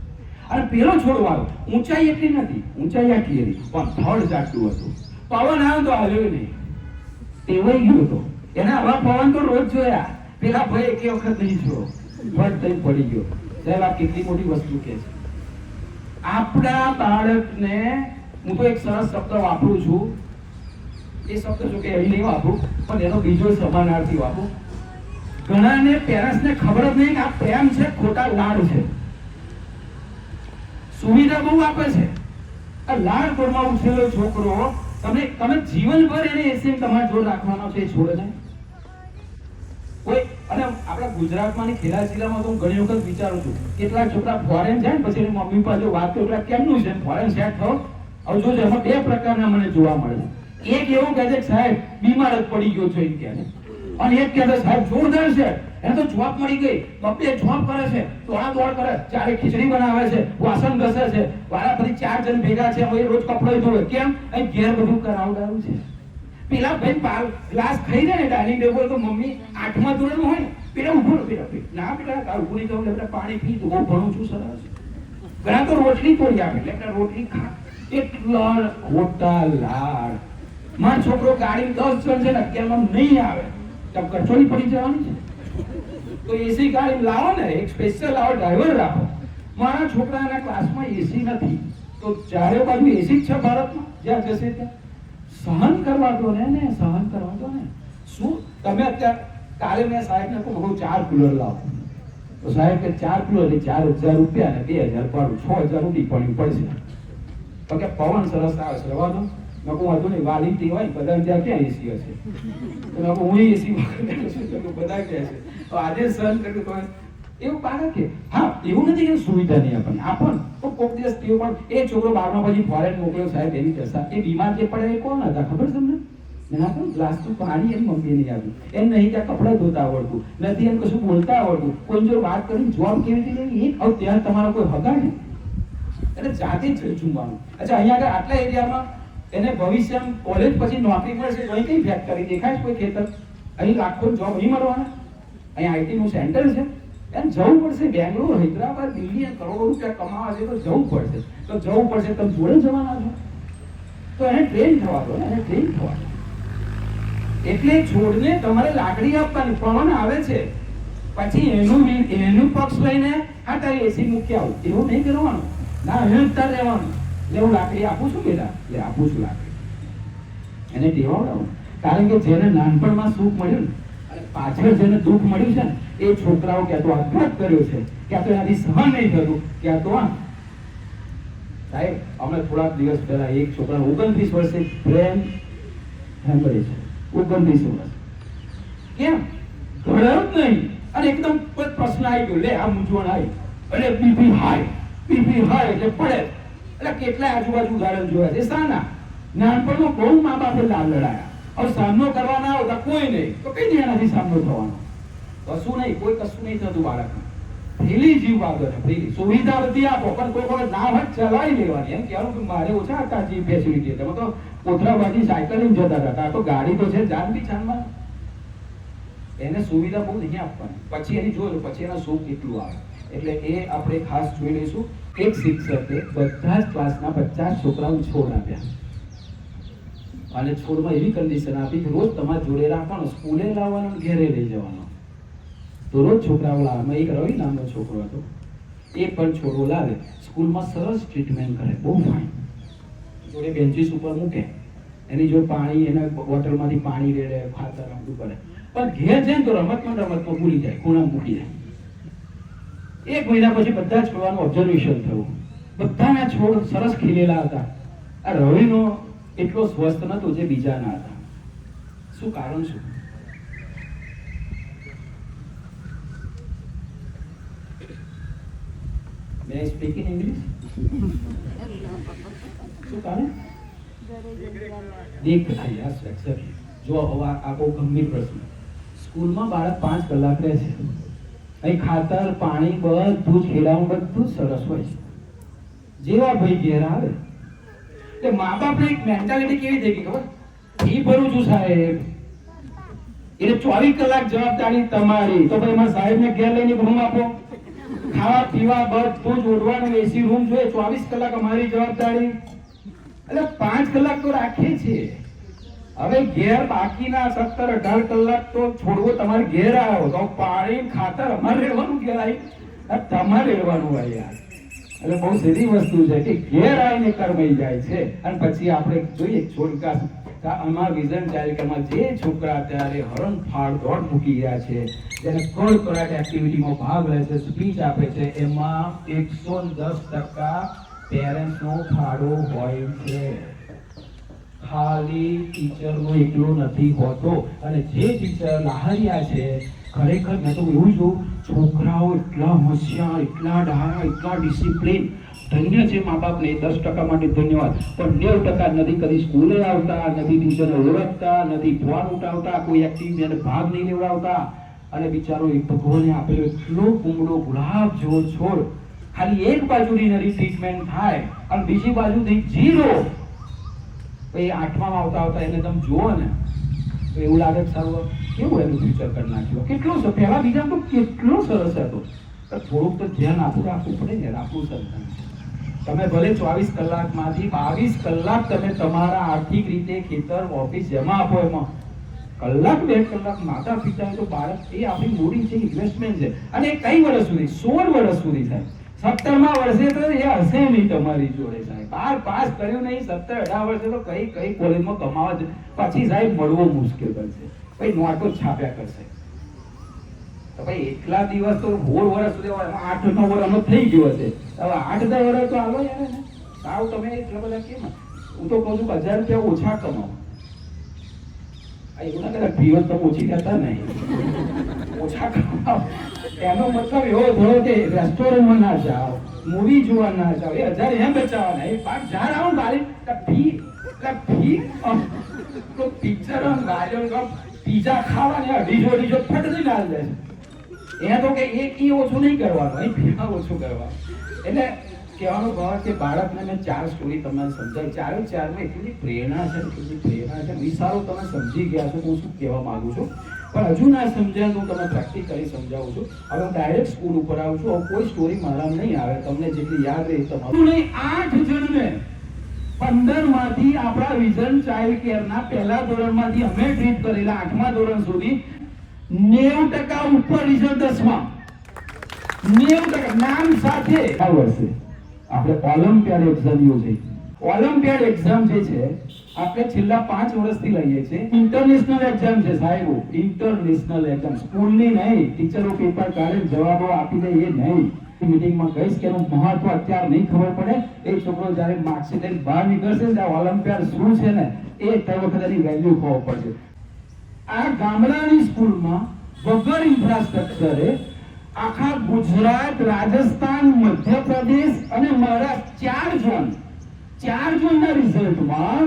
અને પેલો છોડવાનો ઊંચાઈ એટલી નથી, ઊંચાઈ આટલી હતી પણ થળ જાટલું હતું. પવન આવ્યો તો આવ્યો નહીં, ટેવાઈ ગયો હતો એને. આવા પવન તો રોજ જોયા, પેલા ભાઈ એક વખત નહીં જોયો, ફટ થઈ પડી ગયો. સાહેબ આ કેટલી મોટી વસ્તુ કે છે. આપણા બાળકને હું તો એક સરસ શબ્દ વાપરું છું, એ શબ્દ જો કે અહીં નહીં વાપરું પણ એનો બીજો સમાનાર્થી વાપરું. ઘણાને પેરેન્ટ્સને ખબર જ નહીં કે આ પ્રેમ છે ખોટા લાડ છે. સુવિધા બહુ આપે છે, આ લાડ ઘરમાં ઉછરેલો છોકરો તમે જીવનભર એને એસી તમારે જોર રાખવાનો છે. છોડે કોઈ અને આપણા ગુજરાતમાંની ખેડા જિલ્લામાં તો હું ઘણી વખત વિચારું છું કેટલાક છોકરા ફોરેન જાય ને પછી એની મમ્મી પાસે વાત કરું એટલે કેમનું છે ફોરેન સેટ થયો. હવે જોજો એમાં બે પ્રકારના મને જોવા મળે. એક એવું કહે છે કે સાહેબ બીમાર જ પડી ગયો છો એમ કહે છે, અને એક કહે છે સાહેબ જોરદાર છે એને તો જોબ મળી ગઈ, બબ્બે જોબ કરે છે, દોડ કરે, ચારે ખીચડી બનાવે છે, વાસણ ઘસે છે, વાળા ફરી 4 જણ ભેગા છે, હવે રોજ કપડો ધોવે. કેમ? અહીં ઘેર બધું કરાવડાવું છે. પેલા ભાઈ ગ્લાસ ખાઈ જાય ને ડાઇનિંગ ટેબલ તો મમ્મી 8મા ધોરણમાં હોય ને પેલા ઉભો ના પેલા ઉભું નહીં થવું એટલે પાણી પી તો હું ભણું છું સરસ. ઘણા તો રોટલી તોડી આપે એટલે રોટલી ખા. એટલા ખોટા લાડ. મારો છોકરો ગાડી 10 જણ છે ને 11માં નહીં આવે તો કચોરી પડી જવાની છે. તો એસી ગાડી લાવો ને, એક સ્પેશિયલ લાવો, ડ્રાઈવર રાખો. મારા છોકરાના ક્લાસમાં એસી નથી તો ચારે બાજુ એસી જ છે ભારતમાં, જ્યાં જશે ત્યાં સહન કરવા દો ને, સહન કરવા દો ને. શું તમે અત્યારે કાલે મેં સાહેબને કહું 4 કુલર લાવો તો સાહેબ કે 4 કુલર એટલે 4000 રૂપિયા ને 2000 ભાડું, 6000 ઉડી પડશે. તો કે પવન સરસ આવે છે રવા દો. મેં કહું હતું નહીં વાલીટી હોય બધા ત્યાં ક્યાં એસી હશે, તો મેં કહું હું એસી બધા કહે છે તો આજે સહન કર્યું તો એવું બાળક કે હા એવું નથી કે સુવિધા નહીં આપણને આપણ તો કોઈક દિવસ તેઓ પણ એ છોકરો 12મા પછી ફોરેન મોકલ્યો સાહેબ એની દશા. એ બીમાર જે પડે એ કોણ હતા ખબર તમને? એના તો ગ્લાસ તો પાણી એની મમ્મી નહીં આવ્યું, એમ નહીં ત્યાં કપડાં ધોતા આવડતું નથી, એમ કશું બોલતા આવડતું, કોઈ જો વાત કરીને જોબ કેવી રીતે લેવી એ હવે ત્યાં તમારો કોઈ હગા છે એટલે જાતે જ ચૂમવાનું. અચ્છા અહીંયા આગળ આટલા એરિયામાં એને ભવિષ્યમાં કોલેજ પછી નોકરી મળશે તો અહીં કઈ ફેક્ટરી દેખાય છે કોઈ ખેતર? અહીં લાખો જોબ નહીં મળવાના. અહીંયા આઈટી નું સેન્ટર છે, એમ જવું પડશે. બેંગ્લોર, હૈદરાબાદ, દિલ્હી કરોડો રૂપિયા કમાવા છે તો જવું પડશે. તો જવું પડશે તમે જોડે જવાના છો તો એને ટ્રેન થવા દો ને, એને ટ્રેન થવા દો. એટલે છોડને તમારે લાકડી આપવાની, પવન આવે છે પછી એનું પક્ષ લઈને હા તારી એસી મૂકી આવું એવું નહીં કરવાનું ના, એને જ રહેવાનું. એટલે હું લાકડી આપું છું બેટા, એટલે આપું છું લાકડી, એને ટેવાવડાવું. કારણ કે જેને નાનપણમાં સુખ મળ્યું ને અને પાછળ જેને દુઃખ મળ્યું છે ને એ છોકરાઓ ક્યાં તો આપઘાત કર્યો છે, ક્યાં તો એનાથી સહન નહીં થતું, ક્યાં તો સાહેબ અમે થોડાક દિવસ પહેલા એક છોકરા 29 વર્ષે પ્રેમ સાંભળે છે. 29 વર્ષ કેમ ઘડ્યો જ નહીં અને એકદમ પ્રશ્ન આવી ગયો, લે આ મૂંઝવણ આવી અને બીપી હાઈ એટલે પડે. એટલે કેટલાય આજુબાજુ ઉદાહરણ જોયા છે. સાના નાનપણમાં બહુ મા બાપે લાલ લડાયા, હવે સામનો કરવા ના આવતા કોઈ નહીં તો કઈ નહીં એનાથી સામનો થવાનો? કશું નહીં, કોઈ કશું નહીં થતું બાળકને. ફ્રીલી જીવ આગળ, ફ્રીલી સુવિધા બધી આપો પણ કોઈ વખત ના હોય ચલાવી લેવાની. એમ કહેવાનું કે મારે ઓછા હતા જે ફેસિલિટી, તમે તો કોથરાબાજી સાયકલિંગ જતા હતા, તો ગાડી તો છે જાન બી જાનમાં. એને સુવિધા બહુ નહીં આપવાની, પછી એની જોજો પછી એના સુખ કેટલું આવે. એટલે એ આપણે ખાસ જોઈ લઈશું. એક શિક્ષકે બધા જ ક્લાસના 50 છોકરાઓ છોડ આપ્યા અને છોડમાં એવી કન્ડિશન આપી કે રોજ તમારે જોડે રાખવાનો, સ્કૂલે લાવવાનો, ઘરે લઈ જવાનો. તો રોજ છોકરાઓ લાવે. એક રવિ નામનો છોકરો હતો, એ પણ છોડવો લાવે, સ્કૂલમાં સરસ ટ્રીટમેન્ટ કરે, બહુ ફાઇન. જોડે બેન્ચીસ ઉપર મૂકે, એની જો પાણી એના બોટલમાંથી પાણી રેડે, ખાતર બધું કરે. પણ ઘેર જાય તો રમતમાં ભૂલી જાય, ખૂણા મૂકી જાય. 1 મહિના પછી બધા છોડવાનું ઓબ્ઝર્વેશન થયું, બધાના છોડ સરસ ખીલેલા હતા. આ રવિનો એટલો સ્વસ્થ નતો જે બીજાના હતા. શું કારણ? શું May I speak in English? શું કારણ? Yes, exactly. જો હવે આ બહુ ગંભીર પ્રશ્ન. સ્કૂલમાં બાળક 5 કલાક રહે છે, અહીં ખાતર પાણી બધું જ ખેડાવું બધું જ સરસ હોય છે. જેવા ભાઈ ઘેર આવે એટલે મા બાપને એક મેન્ટાલિટી કેવી થઈ ગઈ ખબર? ફી ભરું છું સાહેબ એટલે 24 કલાક જવાબદારી તમારી. તો ભાઈ મારા સાહેબને ઘેર લઈને રૂમ આપો, ખાવા પીવા બધું જ ઓઢવાનું, એસી રૂમ જોઈએ, 24 કલાક અમારી જવાબદારી. એટલે 5 કલાક તો રાખીએ છીએ. હવે ઘેર બાકીના 17-18 કલાક તો છોડવો તમારે ઘેર આવ્યો તો પાણી ખાતર અમારે લેવાનું, ઘેર આવી તમારે લેવાનું હોય યાર. એટલે બહુ સીધી વસ્તુ છે કે ઘેર આવીને કરમાઈ જાય છે. અને પછી આપણે જોઈએ છોડકા અમારા વિઝન કાર્યક્રમમાં જે છોકરા અત્યારે હરણફાળ દોડ મૂકી રહ્યા છે, જેને કોર્પોરેટ એક્ટિવિટીમાં ભાગ લે છે, સ્પીચ આપે છે, એમાં 110% પેરેન્ટ્સનો ફાળો હોય છે. ખાલી ટીચરનો એકલો નથી હોતો. અને જે ટીચર લાહરિયા છે ખરેખર મેં તો એવું જોયું, છોકરાઓ એટલા હોશિયાર, એટલા ડાયા, એટલા ડિસિપ્લિન. ધન્ય છે મા બાપને, 10% માટે ધન્યવાદ. પણ 90% નથી કદી સ્કૂલે આવતા, નથી ટીચરને ઓળખતા, નથી ફોન ઉઠાવતા, કોઈ એક્ટિવિટીને ભાગ નહીં લેવડાવતા. અને બિચારો એક ભગવાને આપેલો એટલો કુમળો ગુલાબ જેવો છોડ, ખાલી એક બાજુની નરી ટ્રીટમેન્ટ થાય અને બીજી બાજુથી 0. એ 8માં આવતા એને તમે જુઓ ને તો એવું લાગે કે સારું કેવું એનું ફ્યુચર કરી નાખ્યું. કેટલો પહેલા બીજા તો કેટલો સરસ હતો. થોડુંક તો ધ્યાન આપવું પડે ને, આપણું સંતાન છે. તમે ભલે 24 કલાકમાંથી 22 કલાક તમે તમારા આર્થિક રીતે ખેતર, ઓફિસ જેમાં આપો એમાં કલાક 2 કલાક માતા પિતા તો બાળક એ આપણી મૂડી છે, ઇન્વેસ્ટમેન્ટ છે. અને કઈ વર્ષ સુધી? 16 વર્ષ સુધી થાય. 17મા વર્ષે તો એ હશે નહીં તમારી જોડે સાહેબ. 12 પાસ કર્યું નહીં, 17-18 વર્ષે તો કઈ કોલેજમાં કમાવા જ પછી સાહેબ મળવો મુશ્કેલ બનશે. ભાઈ નોટો છાપ્યા કરશે. તો ભાઈ એટલા દિવસ તો 16 વર્ષ સુધી 8-9 વર્ષ થઈ ગયો હશે. હવે 8-10 વર્ષ તો આવો યાર ને સાવ. તમે એટલા બધા કેમ? હું તો કહું છું 1000 રૂપિયા ઓછા કમાવો. એવું ના કરે ફીઓ તો ઓછી કરતા નહીં, ઓછા કમાવો. એનો મતલબ એવો થયો કે રેસ્ટોરન્ટમાં ના જાઓ, મૂવી જોવા ના જાઓ, એ 1000 એમ બચાવવાના. એ 5,000 આવો ગાડી ફી તો પિક્ચર ગાડીઓ પીઝા ખાવાને 250 ફટ ના જાય. એ તો કે એક ઓછું નહીં કરવાનું, અહીં ફીમાં ઓછું કરવાનું. એટલે કહેવાનો ભાવ કે બાળકને મેં 4 સ્ટોરી તમને સમજાવી. 4માં એટલી પ્રેરણા છે, એટલી પ્રેરણા છે. વિચારો તમે સમજી ગયા છો, હું શું કહેવા માંગુ છું. પણ હજુ ના સમજાય તો હું તમને પ્રેક્ટિકલી સમજાવું છું. હવે હું ડાયરેક્ટ સ્કૂલ ઉપર આવું છું. હવે કોઈ સ્ટોરી મારા નહીં આવે, તમને જેટલી યાદ રહે તમારું નહીં. 8 જણને 15માંથી આપણા વિઝન ચાઇલ્ડ કેરના પહેલા ધોરણમાંથી અમે ટ્રીટ કરેલા 8મા ધોરણ સુધી 90% ઉપર રિઝલ્ટ 10માં 90% નામ સાથે. આ વર્ષે આપણે ઓલિમ્પિયાડ એક્ઝામ યોજી. ઓલિમ્પિયાડ એક્ઝામ જે છે આપણે છેલ્લા 5 વર્ષથી લઈએ છીએ. ઇન્ટરનેશનલ એક્ઝામ છે સાહેબ, ઇન્ટરનેશનલ એક્ઝામ. સ્કૂલની નહીં. ટીચરો પેપર કાઢે જવાબો આપી દે એ નહીં. મીટિંગમાં કહીશ કે એનું મહત્વ અત્યારે નહીં ખબર પડે. એ છોકરો જ્યારે માર્કશીટ લઈને બહાર નીકળશે ને ઓલિમ્પિયાડ શું છે ને એ તે વખતે એની વેલ્યુ ખબર પડશે. આ ગામડાની સ્કૂલમાં વગર ઇન્ફ્રાસ્ટ્રક્ચરે આખા ગુજરાત, રાજસ્થાન, મધ્યપ્રદેશ અને મહારાષ્ટ્ર 4 ઝોનના રિઝલ્ટમાં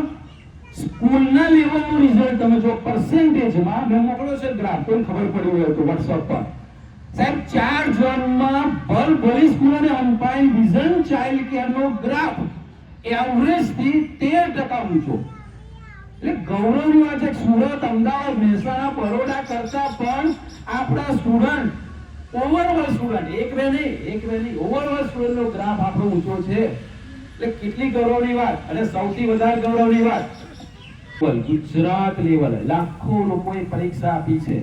સ્કૂલના લેવલનું રિઝલ્ટ તમે જો પર્સેન્ટેજમાં મેં મોકલ્યો છે ગ્રાફ, કોઈ ખબર પડી હોય તો વોટ્સઅપ પર સાહેબ. 4 ઝોનમાં ભલી સ્કૂલ અને અમ્પાયર વિઝન ચાઇલ્ડ કેરનો ગ્રાફ એવરેજથી 13% ઊંચો. એટલે ગૌરવની વાત છે. સુરત, અમદાવાદ, મહેસાણા, બરોડા કરતા પણ આપણા સ્ટુડન્ટ ઓવરઓલ સ્ટુડન્ટ એક બે નહીં ઓવરઓલ સ્ટુડન્ટનો ગ્રાફ આપણો ઊંચો છે. એટલે કેટલી ગૌરવની વાત. અને સૌથી વધારે ગૌરવની વાત ગુજરાત લેવલે લાખો લોકોએ પરીક્ષા આપી છે.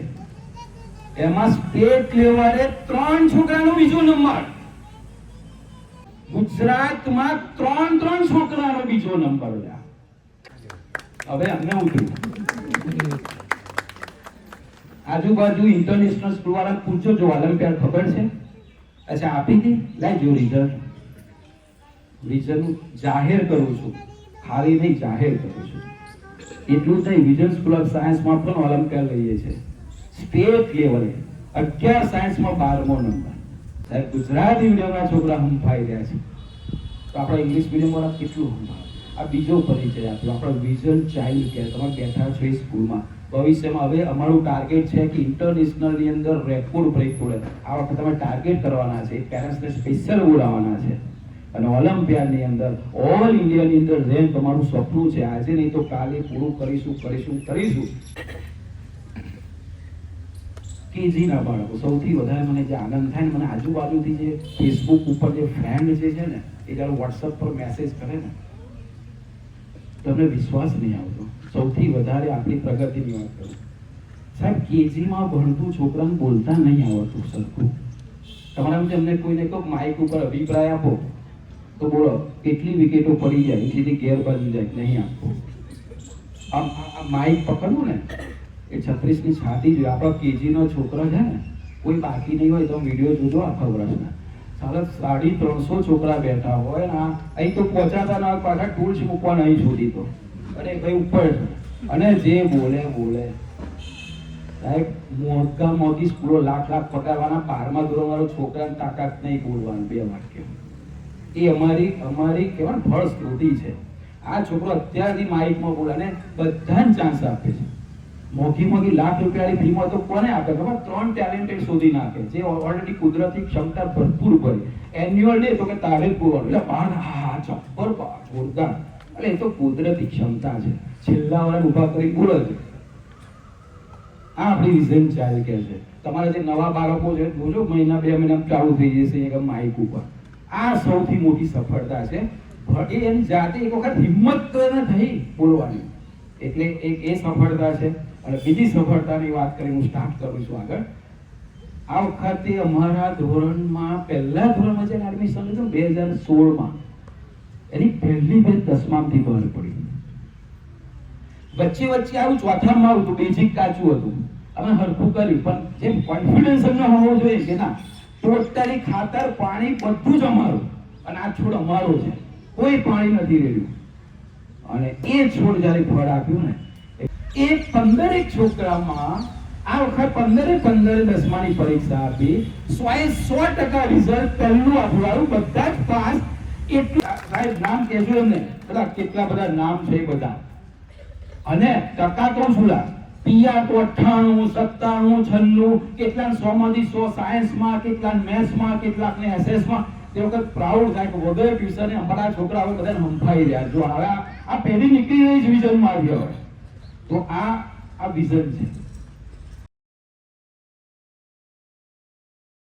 એમાં સ્ટેટ લેવલે 3 છોકરાનો બીજો નંબર. ગુજરાતમાં 3 છોકરાનો બીજો નંબર. હવે અમને ઉતર્યું આજુબાજુ ઇન્ટરનેશનલ સ્કૂલ વાળા પૂછો જો ઓલિમ્પિયાડ ખબર છે? અચ્છા આપી હતી. લાઈ જો રિઝલ્ટ જાહેર કરું છું, ખાલી નહીં જાહેર કરું છું. એટલું જ નહીં, વિઝન સ્કૂલ ઓફ સાયન્સમાં પણ ઓલિમ્પિયાડ લઈએ છે સ્ટેટ લેવલે. 11 સાયન્સમાં 12મો નંબર. સાહેબ ગુજરાતી મીડિયમના છોકરા હંફાઈ રહ્યા છે તો આપણા ઇંગ્લિશ મીડિયમ વાળા કેટલું હંફાવે. આ બીજો પરિચય આપ્યો આપણો વિઝન ચાઇલ્ડ કેર. તમે બેઠા છો એ સ્કૂલમાં. ભવિષ્યમાં હવે અમારું ટાર્ગેટ છે કે ઇન્ટરનેશનલની અંદર રેકોર્ડ બ્રેક તોડે. આ વખતે તમે ટાર્ગેટ કરવાના છે, પેરેન્ટ્સને સ્પેશિયલ બોલાવવાના છે. અને ઓલિમ્પિયાડની અંદર ઓલ ઇન્ડિયાની અંદર રેન્ક તમારું સપનું છે. આજે નહીં તો કાલે પૂરું કરીશું. કેજીના બાળકો સૌથી વધારે મને જે આનંદ થાય ને, મને આજુબાજુથી જે ફેસબુક ઉપર જે ફ્રેન્ડ જે છે ને એ જ્યારે વોટ્સઅપ પર મેસેજ કરે ને તમને વિશ્વાસ નહીં આવતો. સૌથી વધારે આપણી પ્રગતિની વાત કરું સાહેબ, કેજીમાં ભણતું છોકરાને બોલતા નહીં આવડતું સરખું. તમારા એમને કોઈને કહો માઇક ઉપર અભિપ્રાય આપો તો બોલો કેટલી વિકેટો પડી જાય, એટલી ગેરબાજુ જાય. નહીં આપો. આમ માઇક પકડવું ને એ 36ની છાતી જોઈએ. આપણા કેજીનો છોકરા છે ને કોઈ બાકી નહીં હોય તો વિડીયો જોજો આખા વર્ષના. સાડા 350 છોકરા બેઠા હોય ને અહીં તો પહોંચાતા ના પાછા ટૂલ્સ મૂકવાના અહીં સુધી તો અને ભાઈ ઉપર અને જે બોલે સાહેબ મોંઘી સ્કૂલો લાખ પગારવાના 12મા ધોરણવાળો છોકરાની તાકાત નહીં બોલવાનું 2 વાક્ય. એ અમારી કહેવાય ને ફળશ્રુતિ છે. આ છોકરો અત્યારથી માઇકમાં બોલે અને બધાને ચાન્સ આપે છે. મોંઘી લાખ રૂપિયાની ફીમાં તો કોને આપે ખબર? 3 ટેલેન્ટેડ શોધી નાખે જે ઓલરેડી કુદરતી ક્ષમતા ભરપૂર ભરી. એન્યુઅલ ડે તો કે તારે પૂરવાનું એટલે બાર હા ચપ્પર જોરદાર. એટલે એ તો કુદરતી ક્ષમતા છે. છેલ્લા વાળા ઉભા કરી બોલે છે. આ આપણી વિઝન ચાલે કે છે. તમારા જે નવા બાળકો છે જોજો મહિના 2 મહિના ચાલુ થઈ જશે એક માઇક ઉપર. આ સૌથી મોટી સફળતા છે. એ એની જાતે એક વખત હિંમત થઈ બોલવાની, એટલે એક એ સફળતા છે. અને બીજી સફળતાની વાત કરી હું સ્ટાર્ટ કરું છું આગળ. આ વખતે અમારા ધોરણમાં પહેલા ધોરણમાં જે એડમિશન લીધું 2016માં, એની પહેલી બેચ 10માંથી બહાર પડી. વચ્ચે આવું ચોથામાં આવું હતું, બેઝિક કાચું હતું. અમે હરખું કર્યું પણ જે કોન્ફિડન્સ અમને હોવો જોઈએ કે ના ટોટલી ખાતર પાણી બધું જ અમારું અને આ છોડ અમારો છે, કોઈ પાણી નથી રહ્યું. અને એ છોડ જ્યારે ફળ આપ્યું ને એ 15 છોકરામાં આ વખત 15 10માની પરીક્ષા આપી 100% રિઝલ્ટ પહેલું આવ્યું, બધા જ પાસ. એટલું સાહેબ નામ કહેજો એમને બધા કેટલા બધા નામ છે એ બધા. અને ટકા તો શું પીઆર તો 98 97 96, કેટલા 100 માંથી 100 સાયન્સમાં, કેટલા મેથ્સમાં, કેટલાક ને એસએસમાં. તે વખત પ્રાઉડ થાય કે વગર ટ્યુશને અમારા છોકરા હવે બધા હંફાઈ રહ્યા. જો હવે આ પહેલી નીકળી રહી જ વિઝનમાં આવી હોય તો આ વિઝન છે.